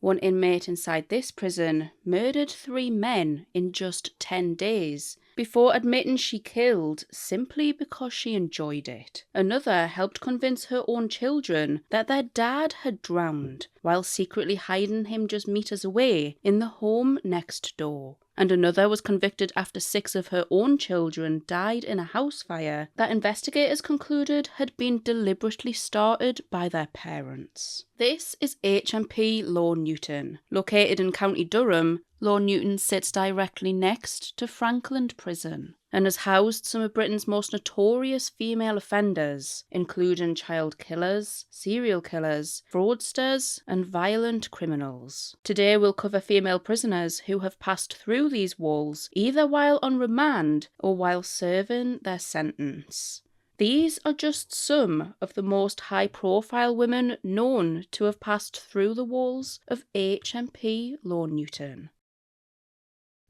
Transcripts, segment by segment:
One inmate inside this prison murdered 3 men in just 10 days before admitting she killed simply because she enjoyed it. Another helped convince her own children that their dad had drowned while secretly hiding him just meters away in the home next door. And another was convicted after 6 of her own children died in a house fire that investigators concluded had been deliberately started by their parents. This is HMP Low Newton. Located in County Durham, Low Newton sits directly next to Frankland Prison and has housed some of Britain's most notorious female offenders, including child killers, serial killers, fraudsters, and violent criminals. Today we'll cover female prisoners who have passed through these walls either while on remand or while serving their sentence. These are just some of the most high-profile women known to have passed through the walls of HMP Low Newton.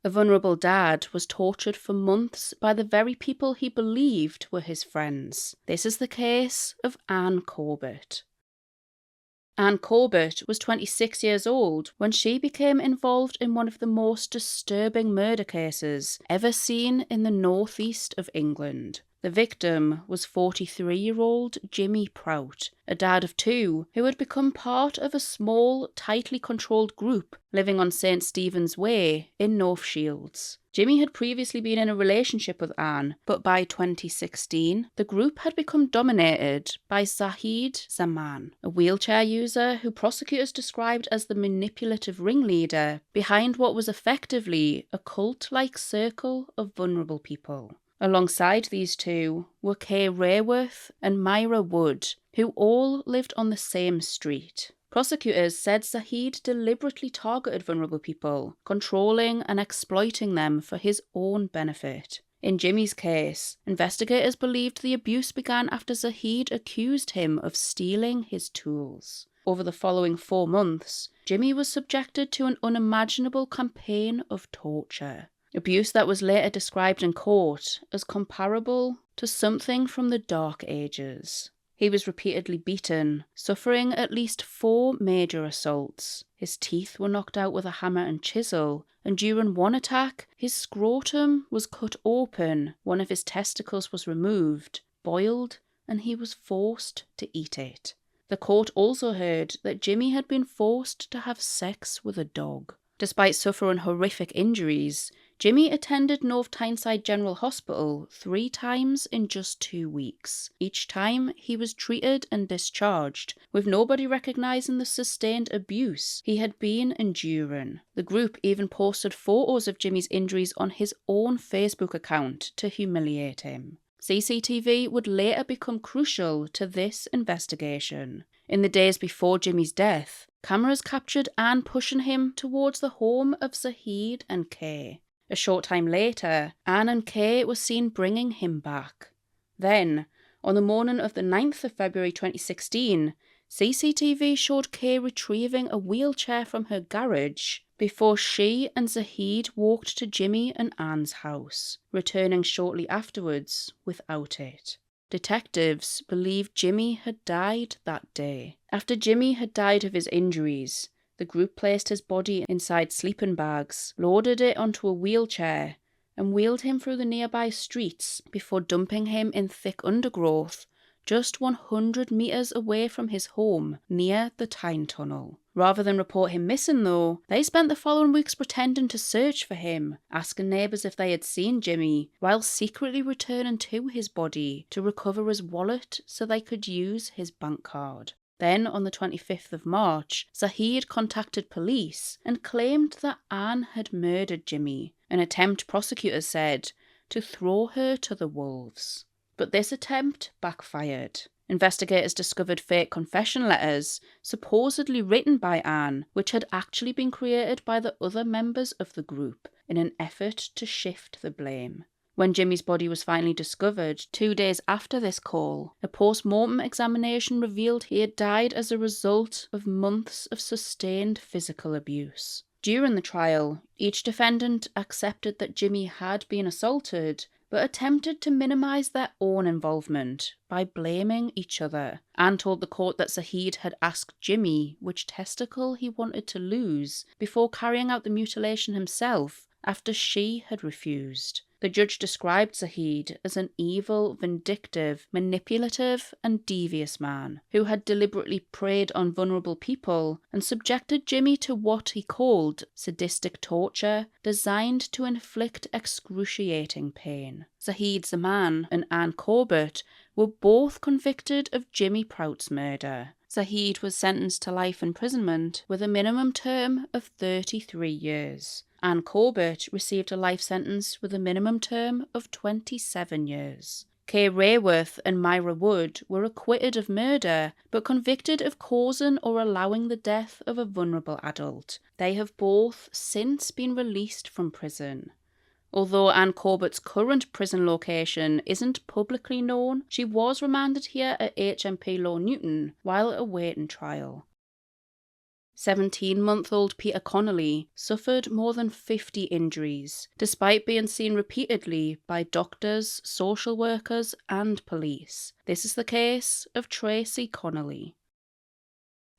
A vulnerable dad was tortured for months by the very people he believed were his friends. This is the case of Anne Corbett. Anne Corbett was 26 years old when she became involved in one of the most disturbing murder cases ever seen in the northeast of England. The victim was 43-year-old Jimmy Prout, a dad of 2 who had become part of a small, tightly controlled group living on St. Stephen's Way in North Shields. Jimmy had previously been in a relationship with Anne, but by 2016, the group had become dominated by Zahid Zaman, a wheelchair user who prosecutors described as the manipulative ringleader behind what was effectively a cult-like circle of vulnerable people. Alongside these 2 were Kay Rayworth and Mairead Wood, who all lived on the same street. Prosecutors said Zahid deliberately targeted vulnerable people, controlling and exploiting them for his own benefit. In Jimmy's case, investigators believed the abuse began after Zahid accused him of stealing his tools. Over the following 4 months, Jimmy was subjected to an unimaginable campaign of torture. Abuse that was later described in court as comparable to something from the Dark Ages. He was repeatedly beaten, suffering at least 4 major assaults. His teeth were knocked out with a hammer and chisel, and during one attack, his scrotum was cut open, one of his testicles was removed, boiled, and he was forced to eat it. The court also heard that Jimmy had been forced to have sex with a dog. Despite suffering horrific injuries, Jimmy attended North Tyneside General Hospital 3 times in just 2 weeks. Each time, he was treated and discharged, with nobody recognising the sustained abuse he had been enduring. The group even posted photos of Jimmy's injuries on his own Facebook account to humiliate him. CCTV would later become crucial to this investigation. In the days before Jimmy's death, cameras captured Anne pushing him towards the home of Zahid and Kay. A short time later, Anne and Kay were seen bringing him back. Then, on the morning of the 9th of February 2016, CCTV showed Kay retrieving a wheelchair from her garage before she and Zahid walked to Jimmy and Anne's house, returning shortly afterwards without it. Detectives believed Jimmy had died that day. After Jimmy had died of his injuries, the group placed his body inside sleeping bags, loaded it onto a wheelchair, and wheeled him through the nearby streets before dumping him in thick undergrowth just 100 metres away from his home near the Tyne Tunnel. Rather than report him missing though, they spent the following weeks pretending to search for him, asking neighbours if they had seen Jimmy, while secretly returning to his body to recover his wallet so they could use his bank card. Then, on the 25th of March, Zahid contacted police and claimed that Anne had murdered Jimmy, an attempt prosecutors said to throw her to the wolves. But this attempt backfired. Investigators discovered fake confession letters, supposedly written by Anne, which had actually been created by the other members of the group in an effort to shift the blame. When Jimmy's body was finally discovered 2 days after this call, a post-mortem examination revealed he had died as a result of months of sustained physical abuse. During the trial, each defendant accepted that Jimmy had been assaulted, but attempted to minimise their own involvement by blaming each other. Anne told the court that Zahid had asked Jimmy which testicle he wanted to lose before carrying out the mutilation himself after she had refused. The judge described Zahid as an evil, vindictive, manipulative, and devious man who had deliberately preyed on vulnerable people and subjected Jimmy to what he called sadistic torture designed to inflict excruciating pain. Zahid Zaman and Anne Corbett were both convicted of Jimmy Prout's murder. Zahid was sentenced to life imprisonment with a minimum term of 33 years. Anne Corbett received a life sentence with a minimum term of 27 years. Kay Rayworth and Myra Wood were acquitted of murder, but convicted of causing or allowing the death of a vulnerable adult. They have both since been released from prison. Although Anne Corbett's current prison location isn't publicly known, she was remanded here at HMP Low Newton while awaiting trial. 17-month-old Peter Connelly suffered more than 50 injuries, despite being seen repeatedly by doctors, social workers, and police. This is the case of Tracey Connelly.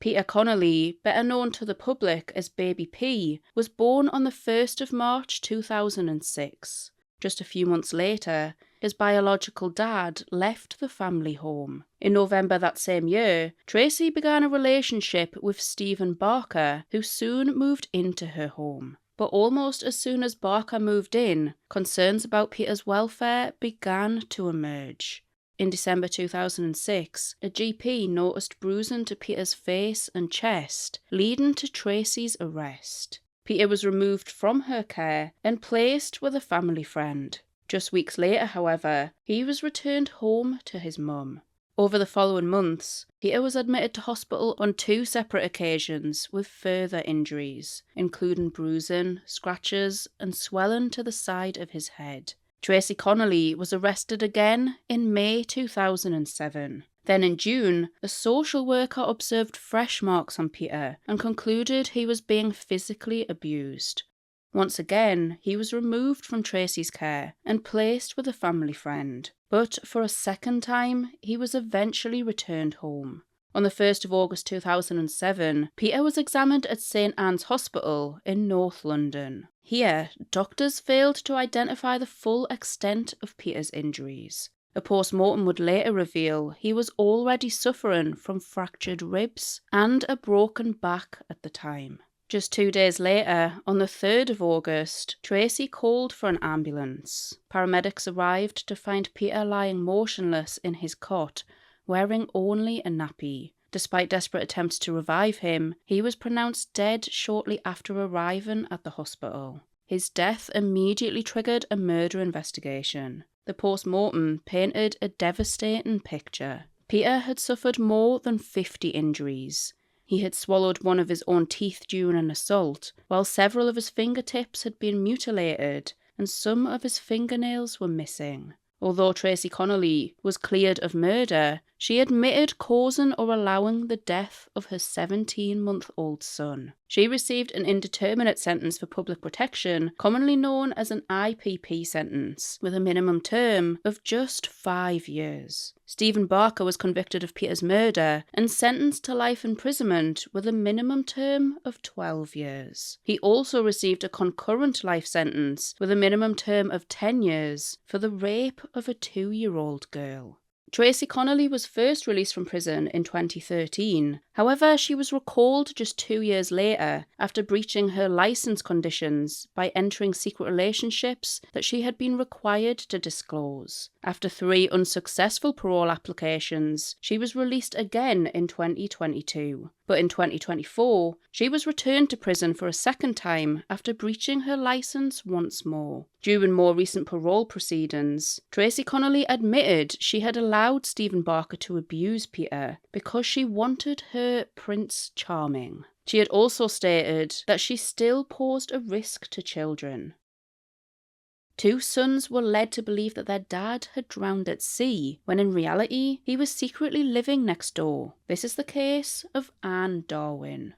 Peter Connelly, better known to the public as Baby P, was born on the 1st of March 2006. Just a few months later, his biological dad left the family home. In November that same year, Tracey began a relationship with Stephen Barker, who soon moved into her home. But almost as soon as Barker moved in, concerns about Peter's welfare began to emerge. In December 2006, a GP noticed bruising to Peter's face and chest, leading to Tracey's arrest. Peter was removed from her care and placed with a family friend. Just weeks later, however, he was returned home to his mum. Over the following months, Peter was admitted to hospital on 2 separate occasions with further injuries, including bruising, scratches, and swelling to the side of his head. Tracey Connelly was arrested again in May 2007. Then in June, a social worker observed fresh marks on Peter and concluded he was being physically abused. Once again, he was removed from Tracey's care and placed with a family friend. But for a second time, he was eventually returned home. On the 1st of August 2007, Peter was examined at St Anne's Hospital in North London. Here, doctors failed to identify the full extent of Peter's injuries. A post-mortem would later reveal he was already suffering from fractured ribs and a broken back at the time. Just 2 days later, on the 3rd of August, Tracey called for an ambulance. Paramedics arrived to find Peter lying motionless in his cot, wearing only a nappy. Despite desperate attempts to revive him, he was pronounced dead shortly after arriving at the hospital. His death immediately triggered a murder investigation. The post-mortem painted a devastating picture. Peter had suffered more than 50 injuries. He had swallowed one of his own teeth during an assault, while several of his fingertips had been mutilated and some of his fingernails were missing. Although Tracey Connelly was cleared of murder, she admitted causing or allowing the death of her 17-month-old son. She received an indeterminate sentence for public protection, commonly known as an IPP sentence, with a minimum term of just 5 years. Stephen Barker was convicted of Peter's murder and sentenced to life imprisonment with a minimum term of 12 years. He also received a concurrent life sentence with a minimum term of 10 years for the rape of a 2-year-old girl. Tracey Connelly was first released from prison in 2013. However, she was recalled just 2 years later after breaching her licence conditions by entering secret relationships that she had been required to disclose. After 3 unsuccessful parole applications, she was released again in 2022. But in 2024, she was returned to prison for a second time after breaching her licence once more. During more recent parole proceedings, Tracey Connelly admitted she had allowed Stephen Barker to abuse Peter because she wanted her Prince Charming. She had also stated that she still posed a risk to children. 2 sons were led to believe that their dad had drowned at sea, when in reality he was secretly living next door. This is the case of Anne Darwin.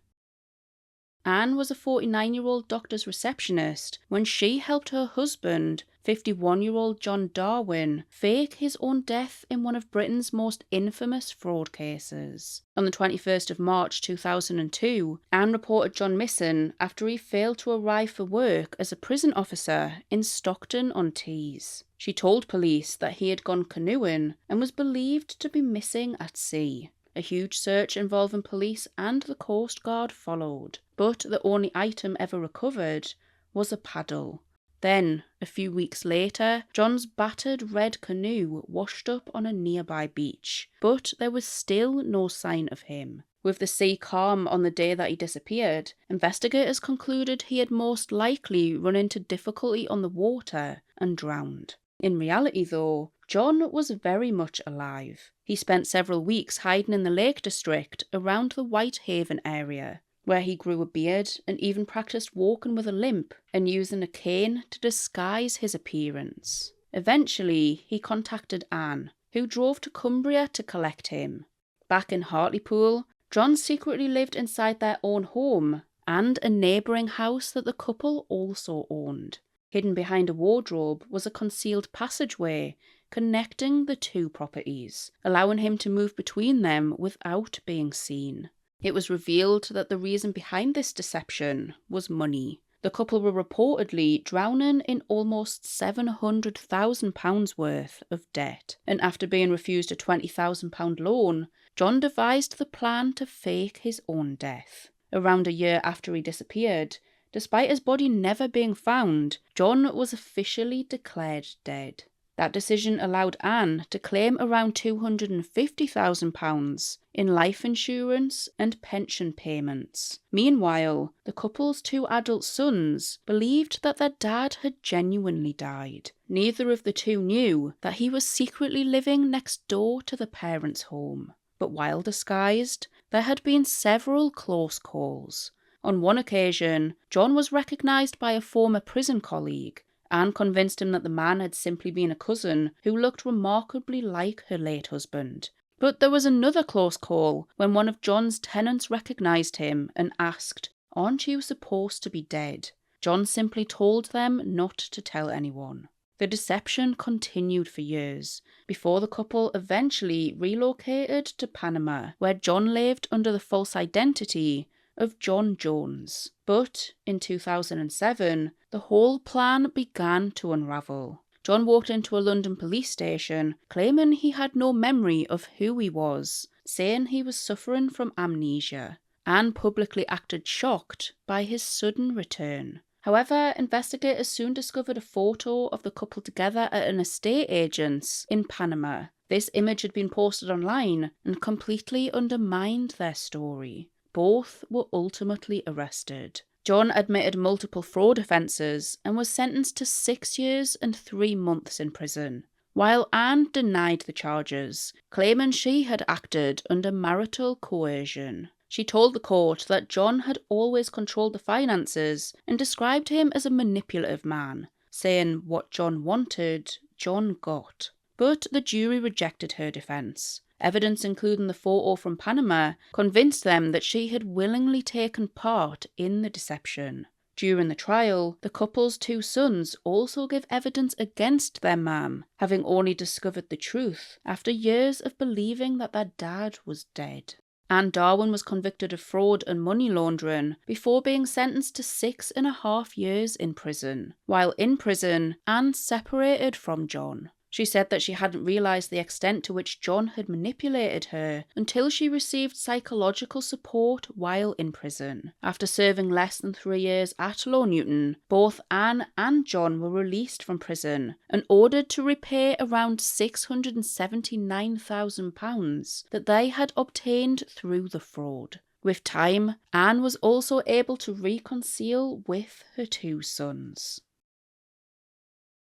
Anne was a 49-year-old doctor's receptionist when she helped her husband, 51-year-old John Darwin fake his own death in one of Britain's most infamous fraud cases. On the 21st of March 2002, Anne reported John missing after he failed to arrive for work as a prison officer in Stockton-on-Tees. She told police that he had gone canoeing and was believed to be missing at sea. A huge search involving police and the Coast Guard followed, but the only item ever recovered was a paddle. Then, a few weeks later, John's battered red canoe washed up on a nearby beach, but there was still no sign of him. With the sea calm on the day that he disappeared, investigators concluded he had most likely run into difficulty on the water and drowned. In reality, though, John was very much alive. He spent several weeks hiding in the Lake District around the Whitehaven area, where he grew a beard and even practiced walking with a limp and using a cane to disguise his appearance. Eventually, he contacted Anne, who drove to Cumbria to collect him. Back in Hartlepool, John secretly lived inside their own home and a neighbouring house that the couple also owned. Hidden behind a wardrobe was a concealed passageway connecting the two properties, allowing him to move between them without being seen. It was revealed that the reason behind this deception was money. The couple were reportedly drowning in almost £700,000 worth of debt, and after being refused a £20,000 loan, John devised the plan to fake his own death. Around a year after he disappeared, despite his body never being found, John was officially declared dead. That decision allowed Anne to claim around £250,000 in life insurance and pension payments. Meanwhile, the couple's two adult sons believed that their dad had genuinely died. Neither of the two knew that he was secretly living next door to the parents' home. But while disguised, there had been several close calls. On one occasion, John was recognised by a former prison colleague. Anne convinced him that the man had simply been a cousin who looked remarkably like her late husband. But there was another close call when one of John's tenants recognised him and asked, "Aren't you supposed to be dead?" John simply told them not to tell anyone. The deception continued for years, before the couple eventually relocated to Panama, where John lived under the false identity of John Jones. But in 2007, the whole plan began to unravel. John walked into a London police station claiming he had no memory of who he was, saying he was suffering from amnesia. Anne publicly acted shocked by his sudden return. However, investigators soon discovered a photo of the couple together at an estate agent's in Panama. This image had been posted online and completely undermined their story. Both were ultimately arrested. John admitted multiple fraud offences and was sentenced to 6 years and 3 months in prison, while Anne denied the charges, claiming she had acted under marital coercion. She told the court that John had always controlled the finances and described him as a manipulative man, saying what John wanted, John got. But the jury rejected her defence. Evidence, including the photo from Panama, convinced them that she had willingly taken part in the deception. During the trial, the couple's 2 sons also give evidence against their mum, having only discovered the truth after years of believing that their dad was dead. Anne Darwin was convicted of fraud and money laundering before being sentenced to 6.5 years in prison. While in prison, Anne separated from John. She said that she hadn't realised the extent to which John had manipulated her until she received psychological support while in prison. After serving less than 3 years at Low Newton, both Anne and John were released from prison and ordered to repay around £679,000 that they had obtained through the fraud. With time, Anne was also able to reconcile with her 2 sons.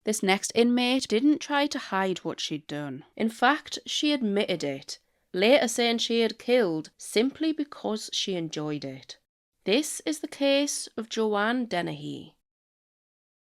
This next inmate didn't try to hide what she'd done. In fact, she admitted it, later saying she had killed simply because she enjoyed it. This is the case of Joanne Dennehy.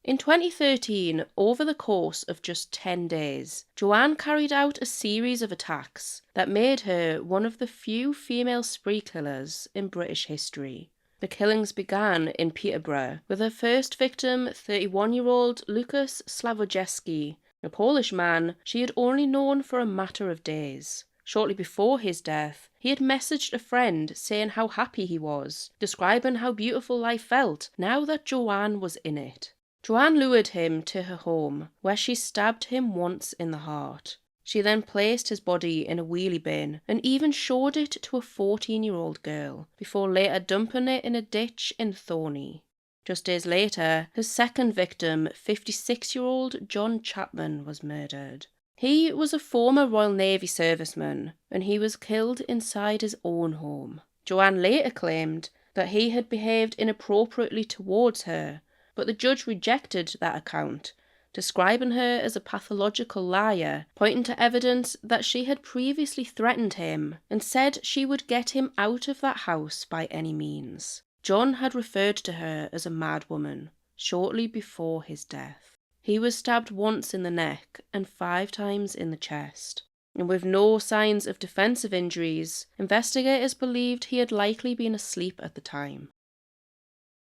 In 2013, over the course of just 10 days, Joanne carried out a series of attacks that made her one of the few female spree killers in British history. The killings began in Peterborough, with her first victim, 31-year-old Lukas Sławodzewski, a Polish man she had only known for a matter of days. Shortly before his death, he had messaged a friend saying how happy he was, describing how beautiful life felt now that Joanne was in it. Joanne lured him to her home, where she stabbed him once in the heart. She then placed his body in a wheelie bin and even showed it to a 14-year-old girl, before later dumping it in a ditch in Thorney. Just days later, his second victim, 56-year-old John Chapman, was murdered. He was a former Royal Navy serviceman, and he was killed inside his own home. Joanne later claimed that he had behaved inappropriately towards her, but the judge rejected that account, describing her as a pathological liar, pointing to evidence that she had previously threatened him and said she would get him out of that house by any means. John had referred to her as a madwoman shortly before his death. He was stabbed once in the neck and 5 times in the chest, and with no signs of defensive injuries, investigators believed he had likely been asleep at the time.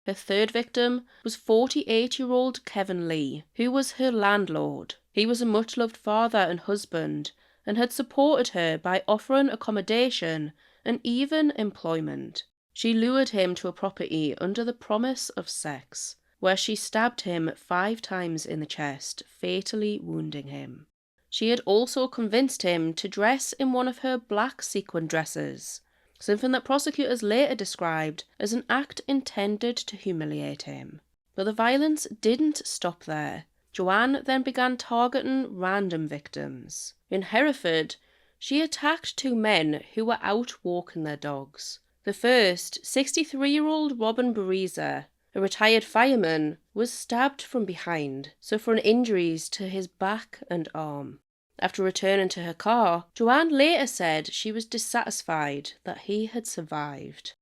Her third victim was 48-year-old Kevin Lee, who was her landlord. He was a much-loved father and husband, and had supported her by offering accommodation and even employment. She lured him to a property under the promise of sex, where she stabbed him 5 times in the chest, fatally wounding him. She had also convinced him to dress in one of her black sequin dresses, something that prosecutors later described as an act intended to humiliate him. But the violence didn't stop there. Joanne then began targeting random victims. In Hereford, she attacked 2 men who were out walking their dogs. The first, 63-year-old Robin Bariza, a retired fireman, was stabbed from behind, suffering injuries to his back and arm. After returning to her car, Joanne later said she was dissatisfied that he had survived.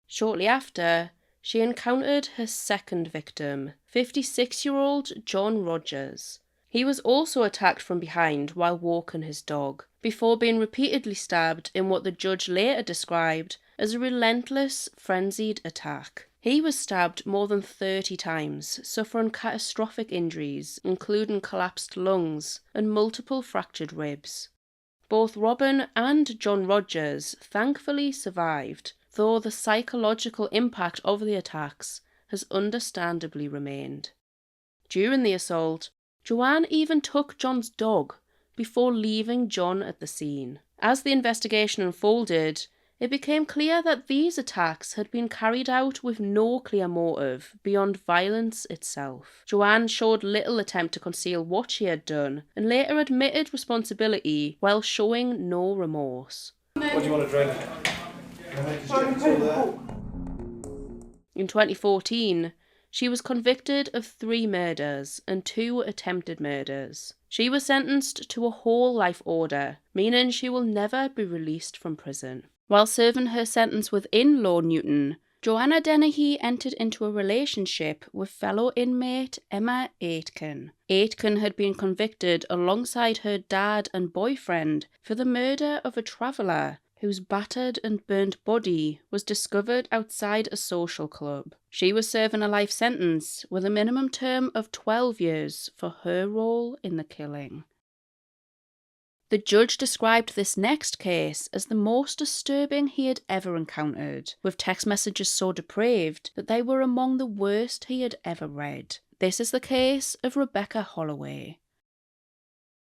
Shortly after, she encountered her second victim, 56-year-old John Rogers. He was also attacked from behind while walking his dog, before being repeatedly stabbed in what the judge later described as a relentless, frenzied attack. He was stabbed more than 30 times, suffering catastrophic injuries, including collapsed lungs and multiple fractured ribs. Both Robin and John Rogers thankfully survived, though the psychological impact of the attacks has understandably remained. During the assault, Joanne even took John's dog before leaving John at the scene. As the investigation unfolded, it became clear that these attacks had been carried out with no clear motive beyond violence itself. Joanne showed little attempt to conceal what she had done and later admitted responsibility while showing no remorse. What do you want to drink? In 2014, she was convicted of 3 murders and 2 attempted murders. She was sentenced to a whole life order, meaning she will never be released from prison. While serving her sentence within Low Newton, Joanne Dennehy entered into a relationship with fellow inmate Emma Aitken. Aitken had been convicted alongside her dad and boyfriend for the murder of a traveller whose battered and burnt body was discovered outside a social club. She was serving a life sentence with a minimum term of 12 years for her role in the killing. The judge described this next case as the most disturbing he had ever encountered, with text messages so depraved that they were among the worst he had ever read. This is the case of Rebecca Holloway.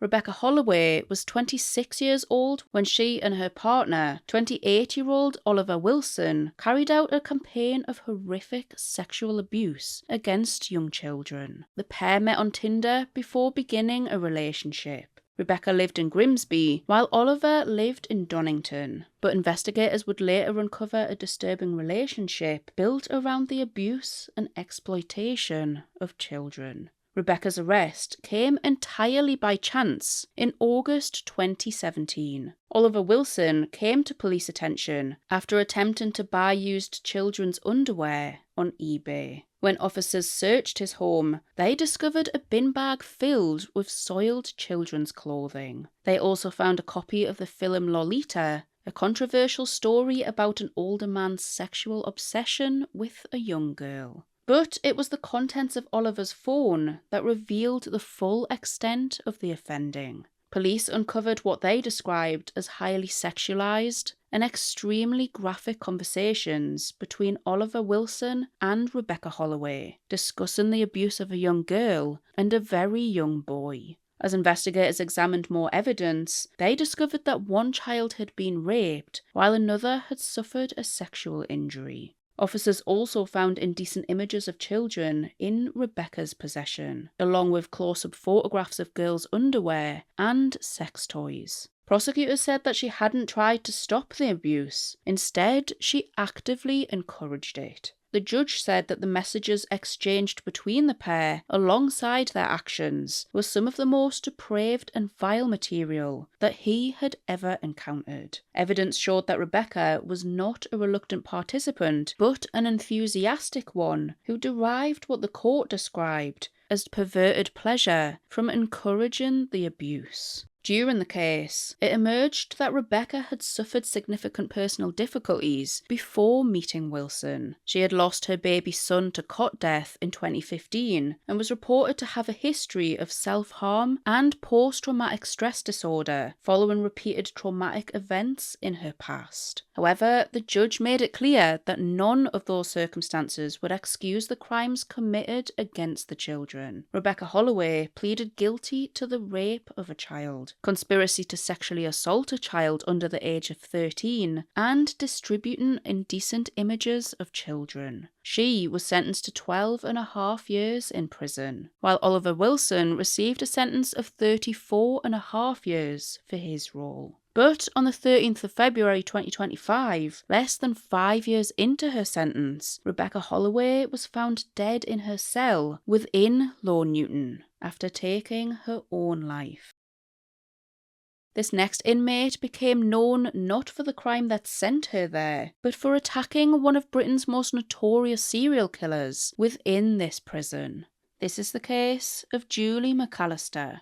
Rebecca Holloway was 26 years old when she and her partner, 28-year-old Oliver Wilson, carried out a campaign of horrific sexual abuse against young children. The pair met on Tinder before beginning a relationship. Rebecca lived in Grimsby, while Oliver lived in Donington, but investigators would later uncover a disturbing relationship built around the abuse and exploitation of children. Rebecca's arrest came entirely by chance in August 2017. Oliver Wilson came to police attention after attempting to buy used children's underwear on eBay. When officers searched his home, they discovered a bin bag filled with soiled children's clothing. They also found a copy of the film Lolita a controversial story about an older man's sexual obsession with a young girl. But it was the contents of Oliver's phone that revealed the full extent of the offending. Police uncovered what they described as highly sexualized and extremely graphic conversations between Oliver Wilson and Rebecca Holloway, discussing the abuse of a young girl and a very young boy. As investigators examined more evidence, they discovered that one child had been raped while another had suffered a sexual injury. Officers also found indecent images of children in Rebecca's possession, along with close-up photographs of girls' underwear and sex toys. Prosecutors said that she hadn't tried to stop the abuse. Instead, she actively encouraged it. The judge said that the messages exchanged between the pair, alongside their actions, was some of the most depraved and vile material that he had ever encountered. Evidence showed that Rebecca was not a reluctant participant, but an enthusiastic one who derived what the court described as perverted pleasure from encouraging the abuse. During the case, it emerged that Rebecca had suffered significant personal difficulties before meeting Wilson. She had lost her baby son to cot death in 2015 and was reported to have a history of self-harm and post-traumatic stress disorder following repeated traumatic events in her past. However, the judge made it clear that none of those circumstances would excuse the crimes committed against the children. Rebecca Holloway pleaded guilty to the rape of a child, conspiracy to sexually assault a child under the age of 13, and distributing indecent images of children. She was sentenced to 12.5 years in prison, while Oliver Wilson received a sentence of 34.5 years for his role. But on the 13th of February 2025, less than 5 years into her sentence, Rebecca Holloway was found dead in her cell within Low Newton after taking her own life. This next inmate became known not for the crime that sent her there, but for attacking one of Britain's most notorious serial killers within this prison. This is the case of Julie Mcallister.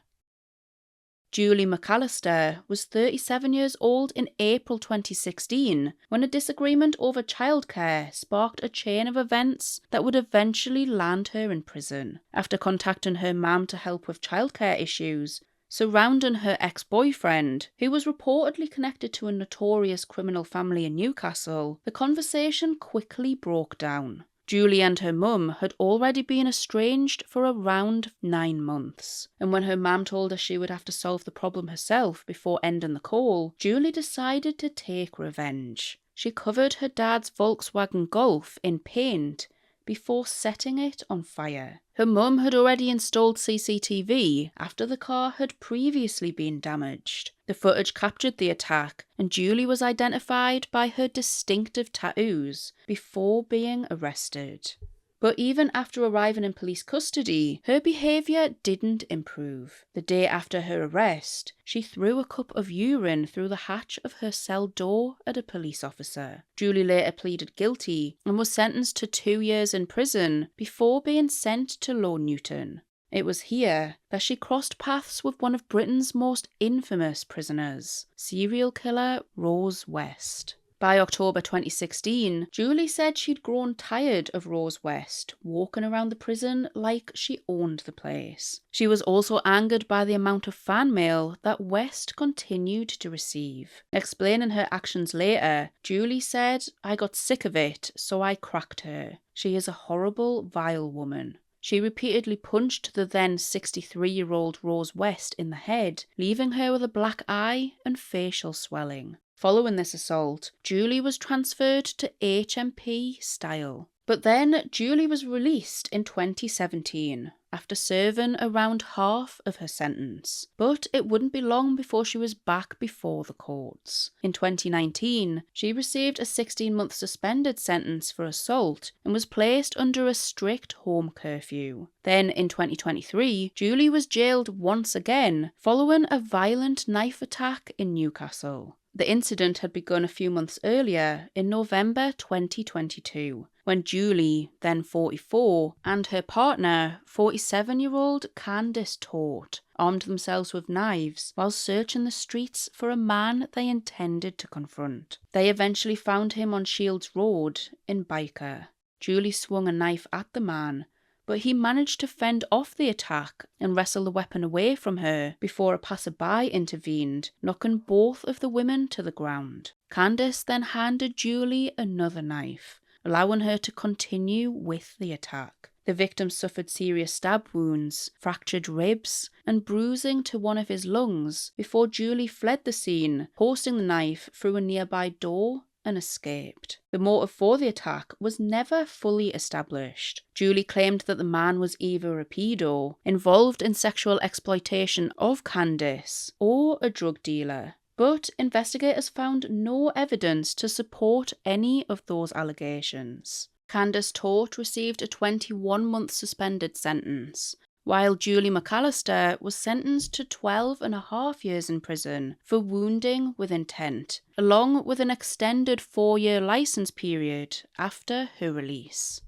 Julie Mcallister was 37 years old in April 2016 when a disagreement over childcare sparked a chain of events that would eventually land her in prison. After contacting her mum to help with childcare issues surrounding her ex-boyfriend, who was reportedly connected to a notorious criminal family in Newcastle, the conversation quickly broke down. Julie and her mum had already been estranged for around 9 months, and when her mum told her she would have to solve the problem herself before ending the call, Julie decided to take revenge. She covered her dad's Volkswagen Golf in paint before setting it on fire. Her mum had already installed CCTV after the car had previously been damaged. The footage captured the attack, and Julie was identified by her distinctive tattoos before being arrested. But even after arriving in police custody, her behaviour didn't improve. The day after her arrest, she threw a cup of urine through the hatch of her cell door at a police officer. Julie later pleaded guilty and was sentenced to 2 years in prison before being sent to Low Newton. It was here that she crossed paths with one of Britain's most infamous prisoners, serial killer Rose West. By October 2016, Julie said she'd grown tired of Rose West walking around the prison like she owned the place. She was also angered by the amount of fan mail that West continued to receive. Explaining her actions later, Julie said, "I got sick of it, so I cracked her. She is a horrible, vile woman." She repeatedly punched the then 63-year-old Rose West in the head, leaving her with a black eye and facial swelling. Following this assault, Julie was transferred to HMP Style. But then Julie was released in 2017 after serving around half of her sentence. But it wouldn't be long before she was back before the courts. In 2019, she received a 16-month suspended sentence for assault and was placed under a strict home curfew. Then in 2023, Julie was jailed once again following a violent knife attack in Newcastle. The incident had begun a few months earlier in November 2022, when Julie, then 44, and her partner, 47-year-old Candice Tourt, armed themselves with knives while searching the streets for a man they intended to confront. They eventually found him on Shields Road in Byker. Julie swung a knife at the man, but he managed to fend off the attack and wrestle the weapon away from her before a passerby intervened, knocking both of the women to the ground. Candice then handed Julie another knife, allowing her to continue with the attack. The victim suffered serious stab wounds, fractured ribs, and bruising to one of his lungs before Julie fled the scene, posting the knife through a nearby door and escaped. The motive for the attack was never fully established. Julie claimed that the man was either a pedo, involved in sexual exploitation of Candice, or a drug dealer. But investigators found no evidence to support any of those allegations. Candice Tourt received a 21-month suspended sentence, while Julie Mcallister was sentenced to 12.5 years in prison for wounding with intent, along with an extended 4-year licence period after her release.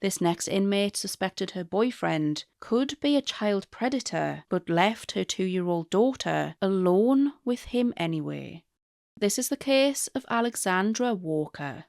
This next inmate suspected her boyfriend could be a child predator, but left her 2-year-old daughter alone with him anyway. This is the case of Alexandra Walker.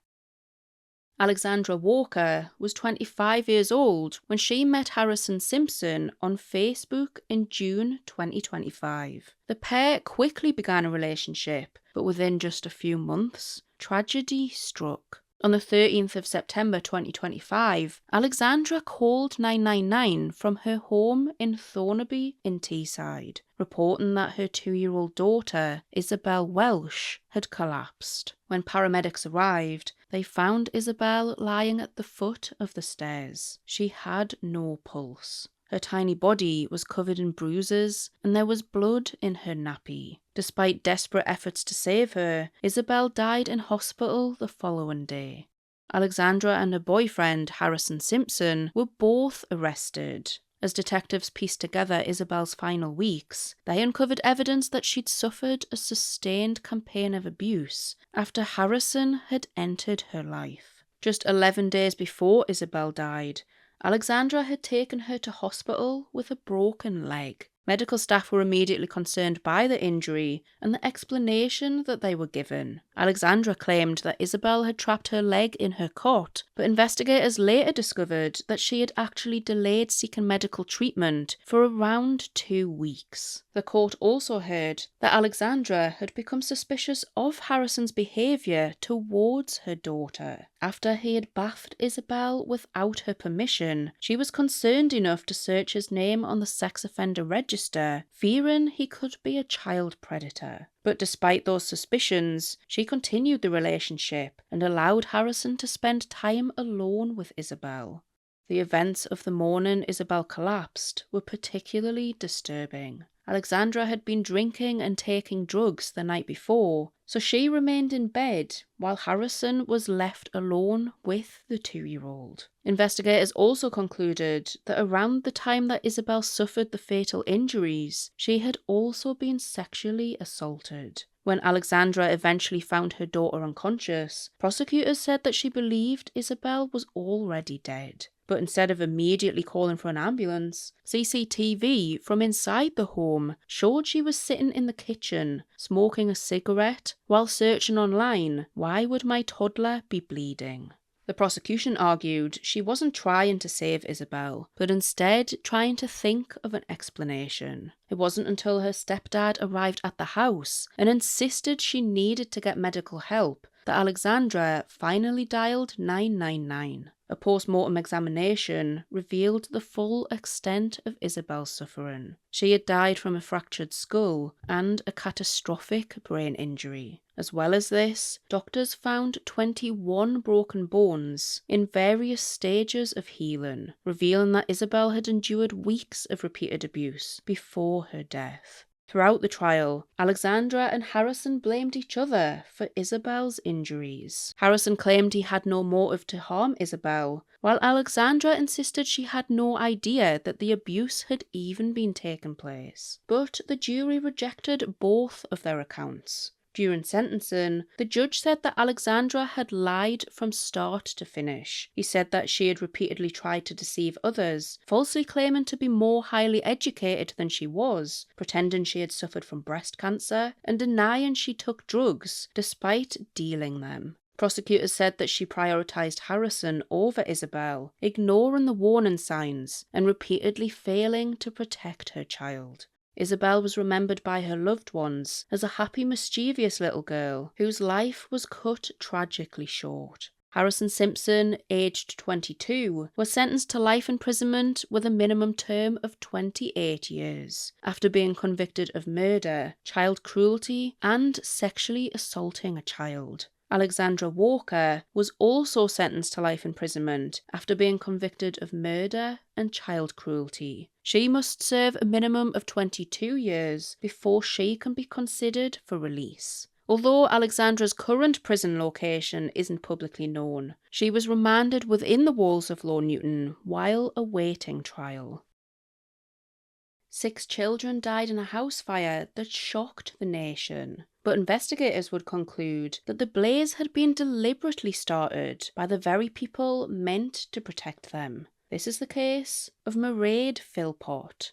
Alexandra Walker was 25 years old when she met Harrison Simpson on Facebook in June 2025. The pair quickly began a relationship, but within just a few months, tragedy struck. On the 13th of September 2025, Alexandra called 999 from her home in Thornaby in Teesside, reporting that her 2-year-old daughter, Isabel Welsh, had collapsed. When paramedics arrived, they found Isabel lying at the foot of the stairs. She had no pulse. Her tiny body was covered in bruises, and there was blood in her nappy. Despite desperate efforts to save her, Isabel died in hospital the following day. Alexandra and her boyfriend, Harrison Simpson, were both arrested. As detectives pieced together Isabel's final weeks, they uncovered evidence that she'd suffered a sustained campaign of abuse after Harrison had entered her life. Just 11 days before Isabel died, Alexandra had taken her to hospital with a broken leg. Medical staff were immediately concerned by the injury and the explanation that they were given. Alexandra claimed that Isabel had trapped her leg in her cot, but investigators later discovered that she had actually delayed seeking medical treatment for around 2 weeks. The court also heard that Alexandra had become suspicious of Harrison's behaviour towards her daughter. After he had bathed Isabel without her permission, she was concerned enough to search his name on the sex offender register, fearing he could be a child predator. But despite those suspicions, she continued the relationship and allowed Harrison to spend time alone with Isabel. The events of the morning Isabel collapsed were particularly disturbing. Alexandra had been drinking and taking drugs the night before, so she remained in bed while Harrison was left alone with the 2-year-old. Investigators also concluded that around the time that Isabel suffered the fatal injuries, she had also been sexually assaulted. When Alexandra eventually found her daughter unconscious, prosecutors said that she believed Isabel was already dead. But instead of immediately calling for an ambulance, CCTV from inside the home showed she was sitting in the kitchen, smoking a cigarette, while searching online, "Why would my toddler be bleeding?" The prosecution argued she wasn't trying to save Isabel, but instead trying to think of an explanation. It wasn't until her stepdad arrived at the house and insisted she needed to get medical help that Alexandra finally dialed 999. A post-mortem examination revealed the full extent of Isabel's suffering. She had died from a fractured skull and a catastrophic brain injury. As well as this, doctors found 21 broken bones in various stages of healing, revealing that Isabel had endured weeks of repeated abuse before her death. Throughout the trial, Alexandra and Harrison blamed each other for Isabel's injuries. Harrison claimed he had no motive to harm Isabel, while Alexandra insisted she had no idea that the abuse had even been taking place. But the jury rejected both of their accounts. During sentencing, the judge said that Alexandra had lied from start to finish. He said that she had repeatedly tried to deceive others, falsely claiming to be more highly educated than she was, pretending she had suffered from breast cancer, and denying she took drugs, despite dealing them. Prosecutors said that she prioritized Harrison over Isabel, ignoring the warning signs and repeatedly failing to protect her child. Isabel was remembered by her loved ones as a happy, mischievous little girl whose life was cut tragically short. Harrison Simpson, aged 22, was sentenced to life imprisonment with a minimum term of 28 years after being convicted of murder, child cruelty, and sexually assaulting a child. Alexandra Walker was also sentenced to life imprisonment after being convicted of murder and child cruelty. She must serve a minimum of 22 years before she can be considered for release. Although Alexandra's current prison location isn't publicly known, she was remanded within the walls of Low Newton while awaiting trial. 6 children died in a house fire that shocked the nation. But investigators would conclude that the blaze had been deliberately started by the very people meant to protect them. This is the case of Mairead Philpott.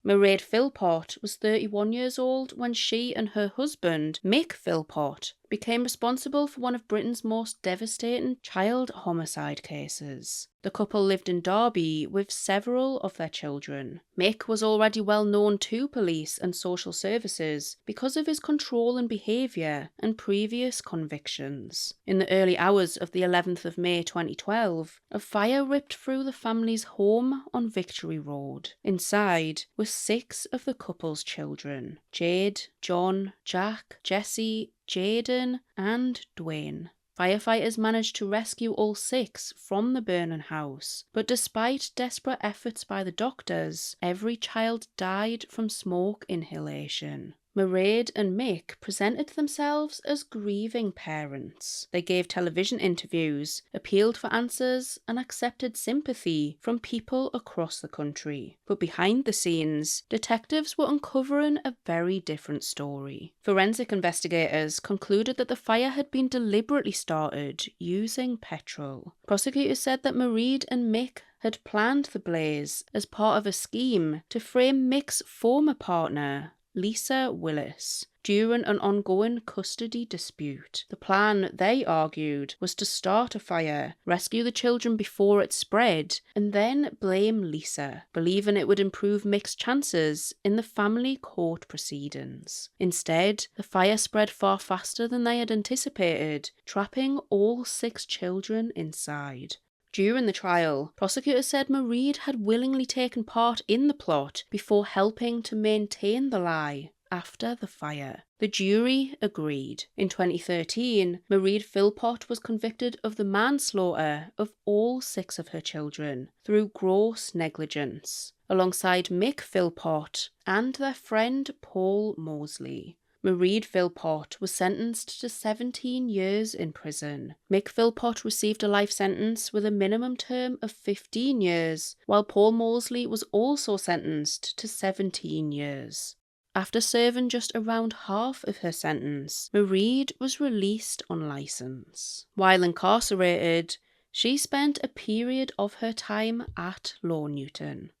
Mairead Philpott was 31 years old when she and her husband, Mick Philpott, became responsible for one of Britain's most devastating child homicide cases. The couple lived in Derby with several of their children. Mick was already well known to police and social services because of his controlling behaviour and previous convictions. In the early hours of the 11th of May 2012, a fire ripped through the family's home on Victory Road. Inside were 6 of the couple's children: Jade, John, Jack, Jesse, Jaden, and Dwayne. Firefighters managed to rescue all 6 from the burning house, but despite desperate efforts by the doctors, every child died from smoke inhalation. Mairead and Mick presented themselves as grieving parents. They gave television interviews, appealed for answers, and accepted sympathy from people across the country. But behind the scenes, detectives were uncovering a very different story. Forensic investigators concluded that the fire had been deliberately started using petrol. Prosecutors said that Mairead and Mick had planned the blaze as part of a scheme to frame Mick's former partner, Lisa Willis, during an ongoing custody dispute. The plan, they argued, was to start a fire, rescue the children before it spread, and then blame Lisa, believing it would improve Mick's chances in the family court proceedings. Instead, the fire spread far faster than they had anticipated, trapping all 6 children inside. During the trial, prosecutors said Mairead had willingly taken part in the plot before helping to maintain the lie after the fire. The jury agreed. In 2013, Mairead Philpott was convicted of the manslaughter of all 6 of her children through gross negligence, alongside Mick Philpott and their friend Paul Mosley. Mairead Philpott was sentenced to 17 years in prison. Mick Philpott received a life sentence with a minimum term of 15 years, while Paul Mosley was also sentenced to 17 years. After serving just around half of her sentence, Mairead was released on licence. While incarcerated, she spent a period of her time at Low Newton.